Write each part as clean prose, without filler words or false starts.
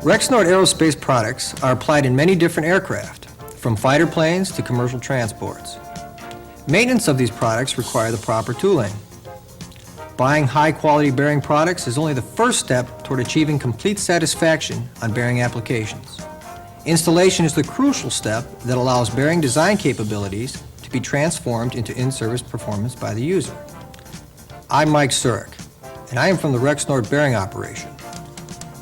Rexnord Aerospace products are applied in many different aircraft, from fighter planes to commercial transports. Maintenance of these products require the proper tooling. Buying high-quality bearing products is only the first step toward achieving complete satisfaction on bearing applications. Installation is the crucial step that allows bearing design capabilities to be transformed into in-service performance by the user. I'm Mike Surik, and I am from the Rexnord bearing operation.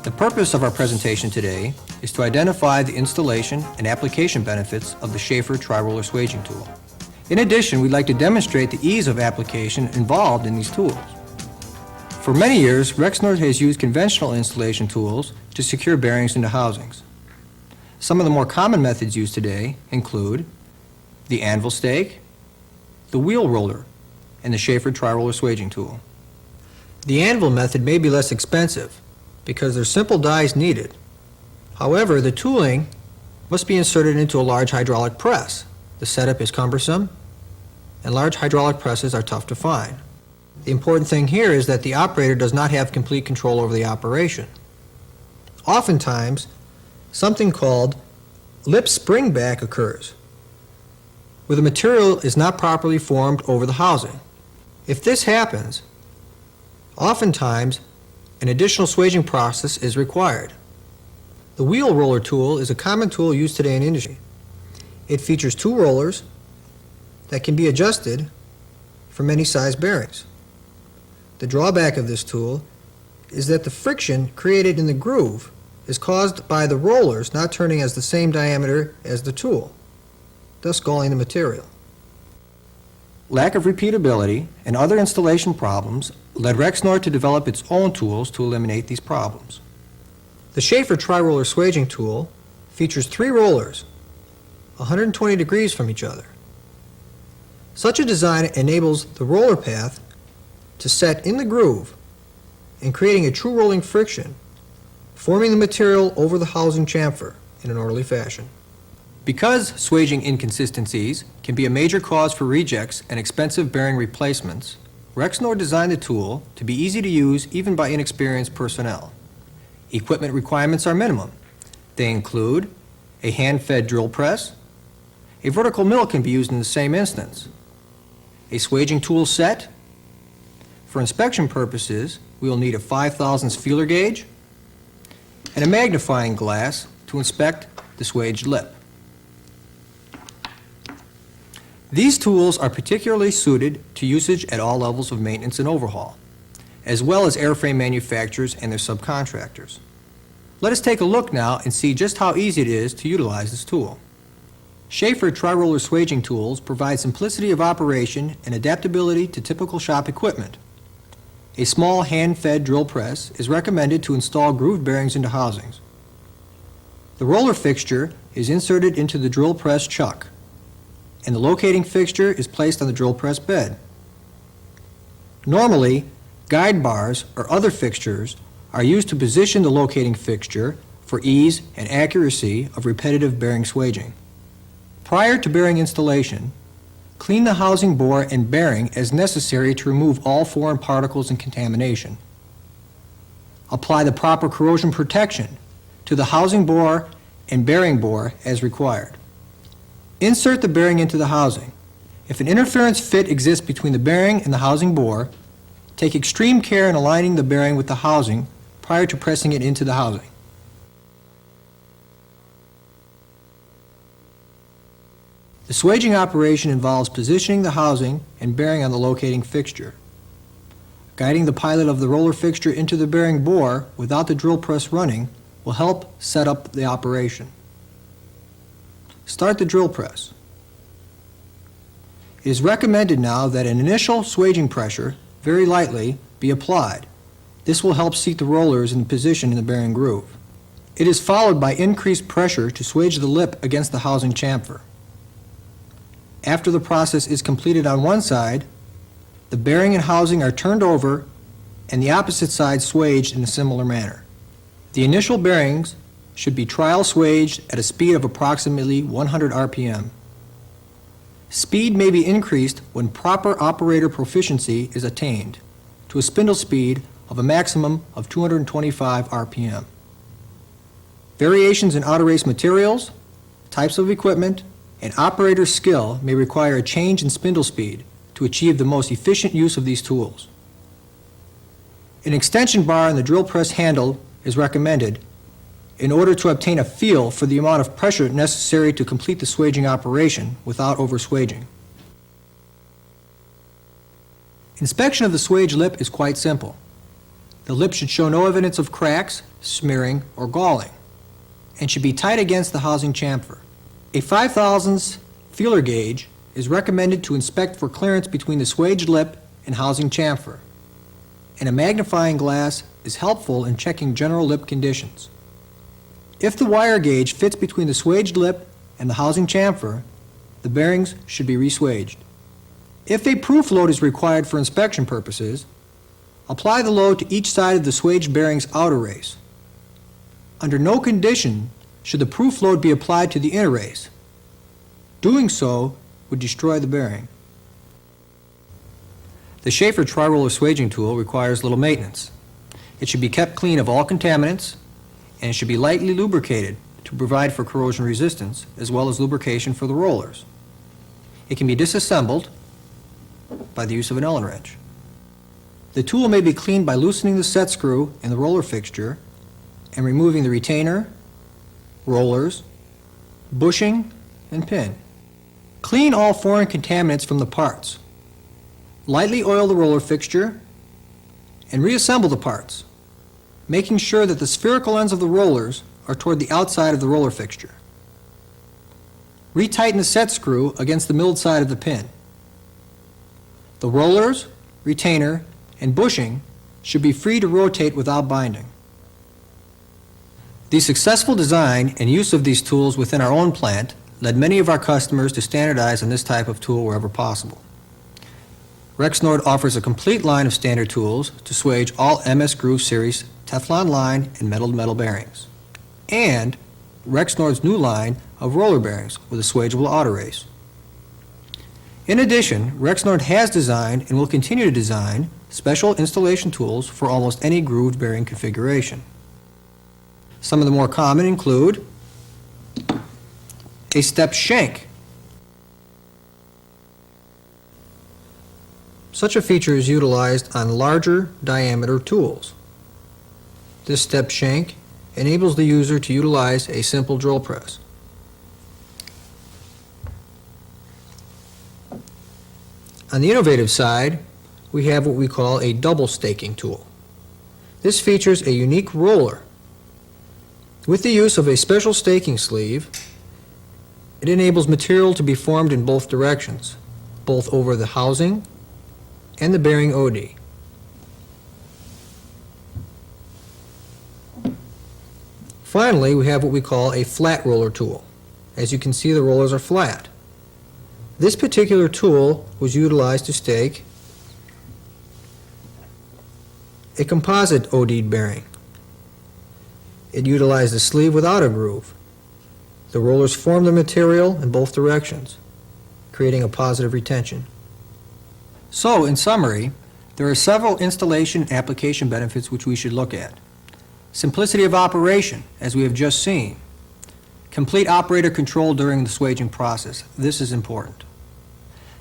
The purpose of our presentation today is to identify the installation and application benefits of the Shafer Tri-Roller Swaging Tool. In addition, we'd like to demonstrate the ease of application involved in these tools. For many years, Rexnord has used conventional installation tools to secure bearings into housings. Some of the more common methods used today include the anvil stake, the wheel roller, and the Shafer Tri-Roller Swaging Tool. The anvil method may be less expensive because there's simple dies needed. However, the tooling must be inserted into a large hydraulic press. The setup is cumbersome, and large hydraulic presses are tough to find. The important thing here is that the operator does not have complete control over the operation. Oftentimes, something called lip springback occurs, where the material is not properly formed over the housing. If this happens, oftentimes an additional swaging process is required. The wheel roller tool is a common tool used today in industry. It features two rollers that can be adjusted for many size bearings. The drawback of this tool is that the friction created in the groove is caused by the rollers not turning as the same diameter as the tool, thus galling the material. Lack of repeatability and other installation problems led Rexnord to develop its own tools to eliminate these problems. The Shafer Tri-Roller Swaging Tool features three rollers 120 degrees from each other. Such a design enables the roller path to set in the groove and creating a true rolling friction, forming the material over the housing chamfer in an orderly fashion. Because swaging inconsistencies can be a major cause for rejects and expensive bearing replacements, Rexnord designed the tool to be easy to use even by inexperienced personnel. Equipment requirements are minimum. They include a hand-fed drill press. A vertical mill can be used in the same instance. A swaging tool set. For inspection purposes, we will need a 5/1000 feeler gauge and a magnifying glass to inspect the swaged lip. These tools are particularly suited to usage at all levels of maintenance and overhaul, as well as airframe manufacturers and their subcontractors. Let us take a look now and see just how easy it is to utilize this tool. Shafer Tri-Roller Swaging Tools provide simplicity of operation and adaptability to typical shop equipment. A small hand-fed drill press is recommended to install grooved bearings into housings. The roller fixture is inserted into the drill press chuck, and the locating fixture is placed on the drill press bed. Normally, guide bars or other fixtures are used to position the locating fixture for ease and accuracy of repetitive bearing swaging. Prior to bearing installation, clean the housing bore and bearing as necessary to remove all foreign particles and contamination. Apply the proper corrosion protection to the housing bore and bearing bore as required. Insert the bearing into the housing. If an interference fit exists between the bearing and the housing bore, take extreme care in aligning the bearing with the housing prior to pressing it into the housing. The swaging operation involves positioning the housing and bearing on the locating fixture. Guiding the pilot of the roller fixture into the bearing bore without the drill press running will help set up the operation. Start the drill press. It is recommended now that an initial swaging pressure, very lightly, be applied. This will help seat the rollers in position in the bearing groove. It is followed by increased pressure to swage the lip against the housing chamfer. After the process is completed on one side, the bearing and housing are turned over and the opposite side swaged in a similar manner. The initial bearings should be trial swaged at a speed of approximately 100 RPM. Speed may be increased when proper operator proficiency is attained to a spindle speed of a maximum of 225 RPM. Variations in outer race materials, types of equipment, and operator skill may require a change in spindle speed to achieve the most efficient use of these tools. An extension bar on the drill press handle is recommended in order to obtain a feel for the amount of pressure necessary to complete the swaging operation without over-swaging. Inspection of the swage lip is quite simple. The lip should show no evidence of cracks, smearing, or galling, and should be tight against the housing chamfer. A 5/1000 feeler gauge is recommended to inspect for clearance between the swaged lip and housing chamfer, and a magnifying glass is helpful in checking general lip conditions. If the wire gauge fits between the swaged lip and the housing chamfer, the bearings should be re-swaged. If a proof load is required for inspection purposes, apply the load to each side of the swaged bearing's outer race. Under no condition should the proof load be applied to the inner race. Doing so would destroy the bearing. The Shafer Tri-Roller Swaging Tool requires little maintenance. It should be kept clean of all contaminants, and it should be lightly lubricated to provide for corrosion resistance as well as lubrication for the rollers. It can be disassembled by the use of an Allen wrench. The tool may be cleaned by loosening the set screw in the roller fixture and removing the retainer, rollers, bushing, and pin. Clean all foreign contaminants from the parts. Lightly oil the roller fixture and reassemble the parts, making sure that the spherical ends of the rollers are toward the outside of the roller fixture. Retighten the set screw against the milled side of the pin. The rollers, retainer, and bushing should be free to rotate without binding. The successful design and use of these tools within our own plant led many of our customers to standardize on this type of tool wherever possible. Rexnord offers a complete line of standard tools to swage all MS Groove Series Teflon line and metal-to-metal bearings, and Rexnord's new line of roller bearings with a swageable outer race. In addition, Rexnord has designed and will continue to design special installation tools for almost any grooved bearing configuration. Some of the more common include a step shank. Such a feature is utilized on larger diameter tools. This step shank enables the user to utilize a simple drill press. On the innovative side, we have what we call a double staking tool. This features a unique roller. With the use of a special staking sleeve, it enables material to be formed in both directions, both over the housing and the bearing OD. Finally, we have what we call a flat roller tool. As you can see, the rollers are flat. This particular tool was utilized to stake a composite OD'd bearing. It utilized a sleeve without a groove. The rollers form the material in both directions, creating a positive retention. So, in summary, there are several installation and application benefits which we should look at. Simplicity of operation, as we have just seen. Complete operator control during the swaging process. This is important.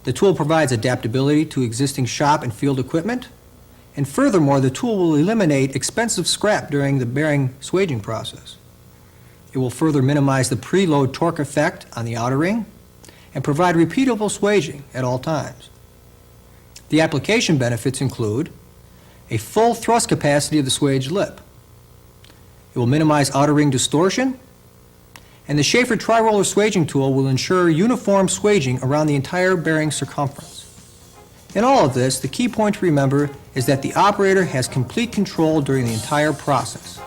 The tool provides adaptability to existing shop and field equipment, and furthermore, the tool will eliminate expensive scrap during the bearing swaging process. It will further minimize the preload torque effect on the outer ring and provide repeatable swaging at all times. The application benefits include a full thrust capacity of the swaged lip. It will minimize outer ring distortion, and the Shafer Tri-Roller Swaging Tool will ensure uniform swaging around the entire bearing circumference. In all of this, the key point to remember is that the operator has complete control during the entire process.